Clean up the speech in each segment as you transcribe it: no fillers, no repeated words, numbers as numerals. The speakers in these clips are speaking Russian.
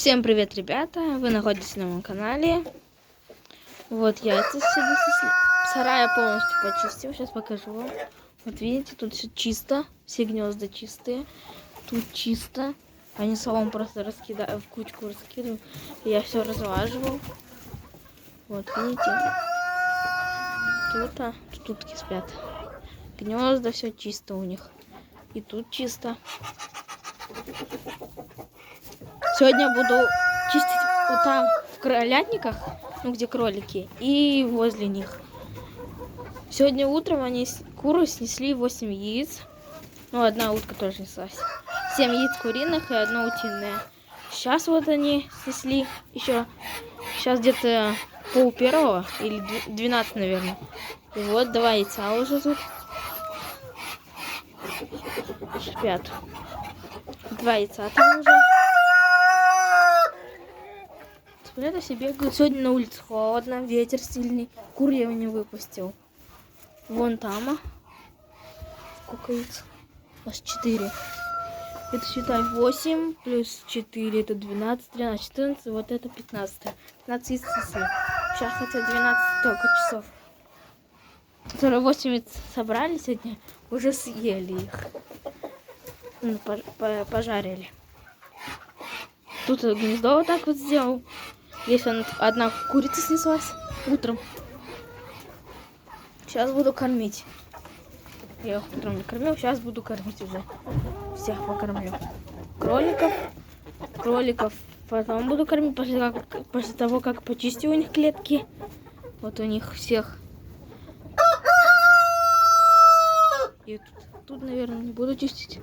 Всем привет, ребята! Вы находитесь на моем канале. Вот яйца сегодня сарай я полностью почистил. Сейчас покажу вам. Вот видите, тут все чисто. Все гнезда чистые. Тут чисто. Они солом просто раскидаю, в кучку раскидываю. Я все разлаживал. Вот видите. Тут утки спят. Гнезда, все чисто у них. И тут чисто. Сегодня буду чистить вот там в кролятниках, ну где кролики, и возле них. Сегодня утром куры снесли 8 яиц. Ну, одна утка тоже снеслась. 7 яиц куриных и одно утиное. Сейчас вот они снесли еще. Сейчас где-то 11:30 или 12, наверное. И вот 2 яйца уже тут спят. 2 яйца там уже. Смотрят, все бегают. Сегодня на улице холодно, ветер сильный. Кур я не выпустил. Вон там. Сколько яиц? Аж 4. Это считай 8 плюс 4. Это 12, 13, 14. Вот это 15. 15 яиц снесли. Сейчас хотя 12 только часов. 48 яиц собрали сегодня. Уже съели их. Ну, пожарили. Тут гнездо вот так вот сделал. Если одна курица снеслась утром. Сейчас буду кормить. Я их утром не кормил, сейчас буду кормить уже. Всех покормлю. Кроликов потом буду кормить после того, как почистю у них клетки. Вот у них всех. И тут, наверное, не буду чистить.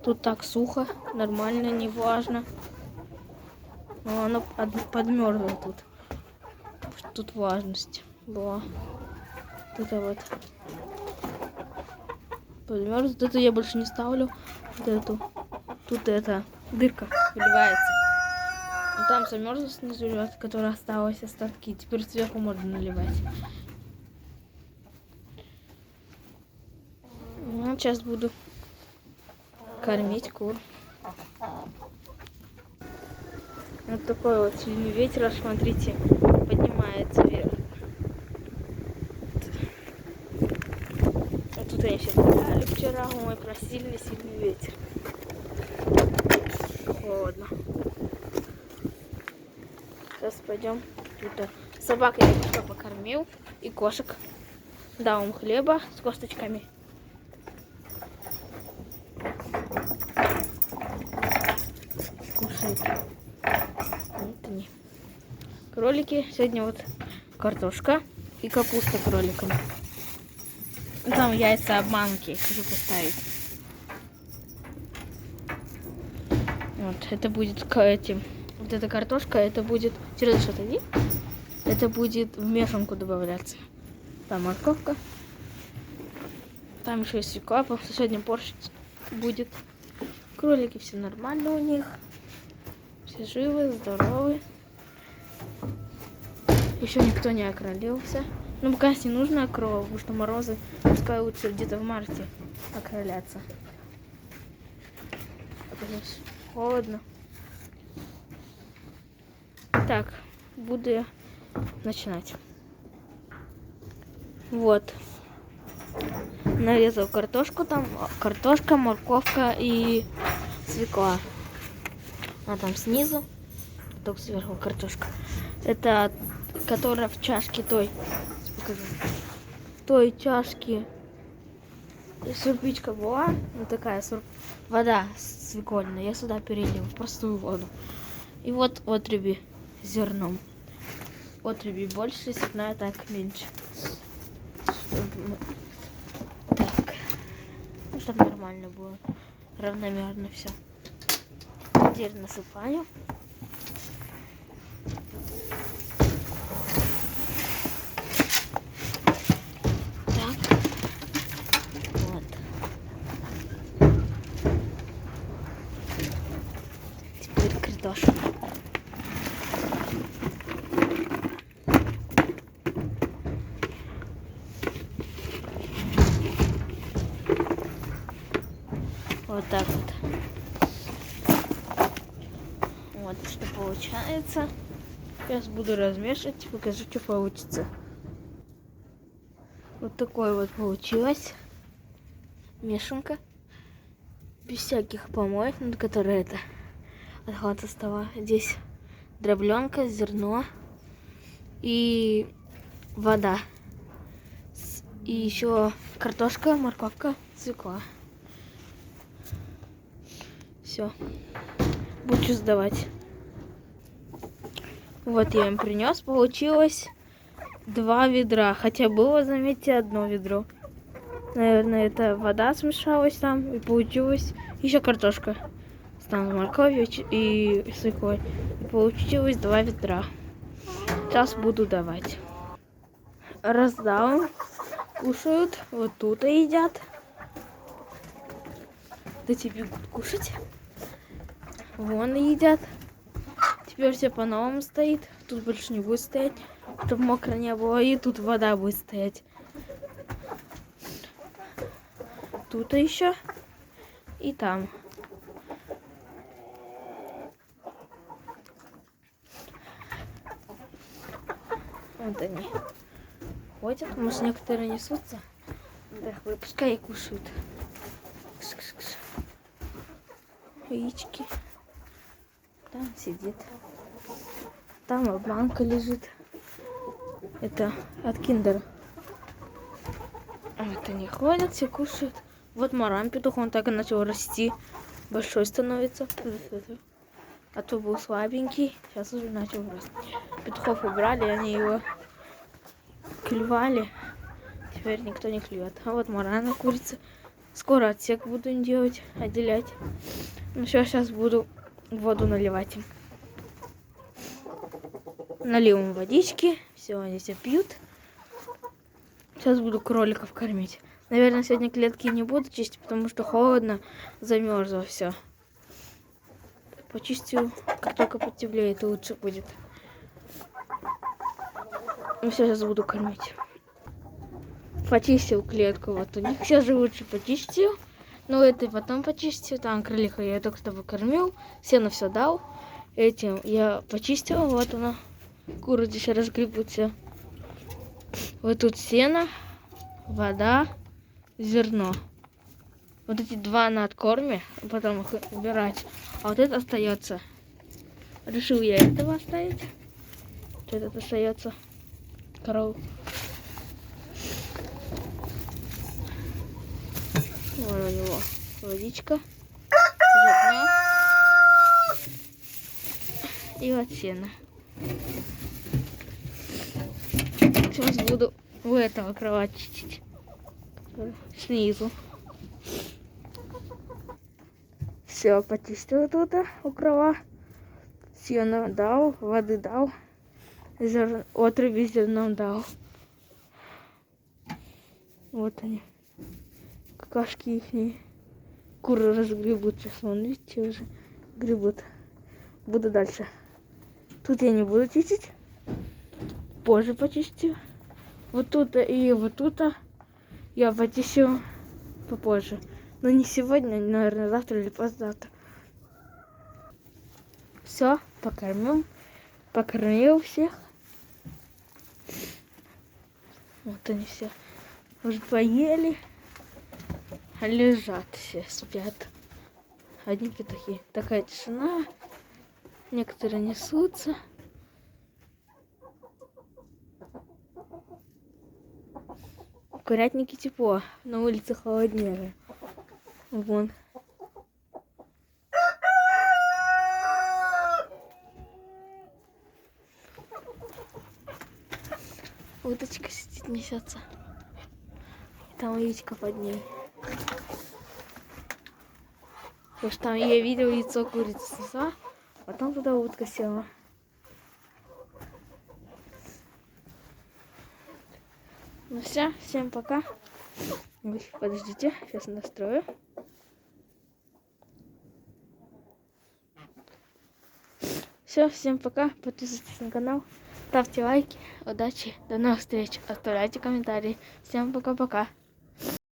Тут так сухо, нормально, не влажно. Но оно подмерзло тут. Тут влажность была. Это вот подмерзло. Это я больше не ставлю. Вот эту. Тут эта дырка выливается. Но там замерзла снизу, которая осталась остатки. Теперь сверху можно наливать. Ну, сейчас буду кормить кур. Вот такой вот сильный ветер, аж смотрите, поднимается вверх. Вот тут они все гуляли вчера, мы просили сильный ветер. Холодно. Сейчас пойдем. Тут собак я еще покормил и кошек. Дал им хлеба с косточками. Кушают. Вот они. Кролики. Сегодня вот картошка и капуста кроликам. Там яйца обманки хочу поставить. Вот, это будет к этим. Вот эта картошка, это будет... Через что-то иди. Это будет в мешанку добавляться. Там морковка. Там еще есть свекла. Сегодня борщ будет. Кролики все нормально у них. Все живы, здоровы. Еще никто не окролился. Ну, пока не нужно окрол, потому что морозы, пускай лучше где-то в марте окролятся. Холодно. Так, буду я начинать. Вот. Нарезал картошку, там картошка, морковка и свекла. А там снизу, только сверху картошка. Это которая в чашке той. Покажу. В той чашке сурпичка была. Вот такая вода свекольная. Я сюда перелил в простую воду. И вот отруби с зерном. Отруби больше, сетная так меньше. Так. Ну, чтобы нормально было. Равномерно все. Теперь насыпаю. Так. Вот. Теперь картошку. Вот так вот. Вот что получается. Сейчас буду размешивать и покажу, что получится. Вот такой вот получилось. Мешанка. Без всяких помоев, над которой это отход от стола. Здесь дробленка, зерно и вода. И еще картошка, морковка, свекла. Все. Буду сдавать. Вот я им принес. Получилось 2 ведра. Хотя было, заметьте, 1 ведро. Наверное, это вода смешалась там. И получилось еще картошка. Там с морковью и свеклой. И получилось 2 ведра. Сейчас буду давать. Раздал. Кушают. Вот тут и едят. Эти бегут кушать. Вон и едят. Теперь все по-новому стоит. Тут больше не будет стоять, чтобы мокро не было. И тут вода будет стоять. Тут еще. И там. Вот они ходят. Может, некоторые несутся. Да, пускай и кушают. Кш-кш-кш. Яички. Там сидит. Там обманка лежит. Это от киндера. Вот они ходят, все кушают. Вот Маран петух, он так и начал расти. Большой становится. А то был слабенький. Сейчас уже начал расти. Петухов убрали, они его клевали. Теперь никто не клюет. А вот Марана курица. Скоро отсек буду делать, отделять. Ну все, сейчас буду воду наливать им. Налил им водички. Все, они все пьют. Сейчас буду кроликов кормить. Наверное, сегодня клетки не буду чистить, потому что холодно, замерзло все. Почистю, как только потеплеет, лучше будет. Ну все, сейчас буду кормить. Почистил клетку, вот у них все же лучше почистил. Но это потом почистил. Там кролика я только что покормил. Сено все дал. Этим я почистила. Вот она. Куры здесь разгребутся. Вот тут сено, вода, зерно. Вот эти 2 на откорме. Потом их убирать. А вот это остается. Решил я этого оставить. Вот этот остается. Коров. Вон у него водичка, зерно и вот сено. Сейчас буду у этого кровать чистить. Снизу. Все, почистил тут у крова. Сено дал, воды дал. Отруби зерном дал. Вот они. Какашки ихние. Куры разгребут. Сейчас вон, видите, уже гребут. Буду дальше. Тут я не буду чистить. Позже почистю. Вот тут и вот тут я почищу попозже. Но не сегодня, наверное, завтра или послезавтра. Все, покормил. Покормил всех. Вот они все уже поели. Лежат все, спят. Одни петухи. Такая тишина. Некоторые несутся. В курятнике тепло. На улице холоднее. Вон. Уточка сидит, несется. И там яичко под ней. Потому что там я видела яйцо курицы снесла, потом туда утка села. Ну все, всем пока. Ой, подождите, сейчас настрою. Все, всем пока. Подписывайтесь на канал, ставьте лайки. Удачи, до новых встреч. Оставляйте комментарии. Всем пока-пока.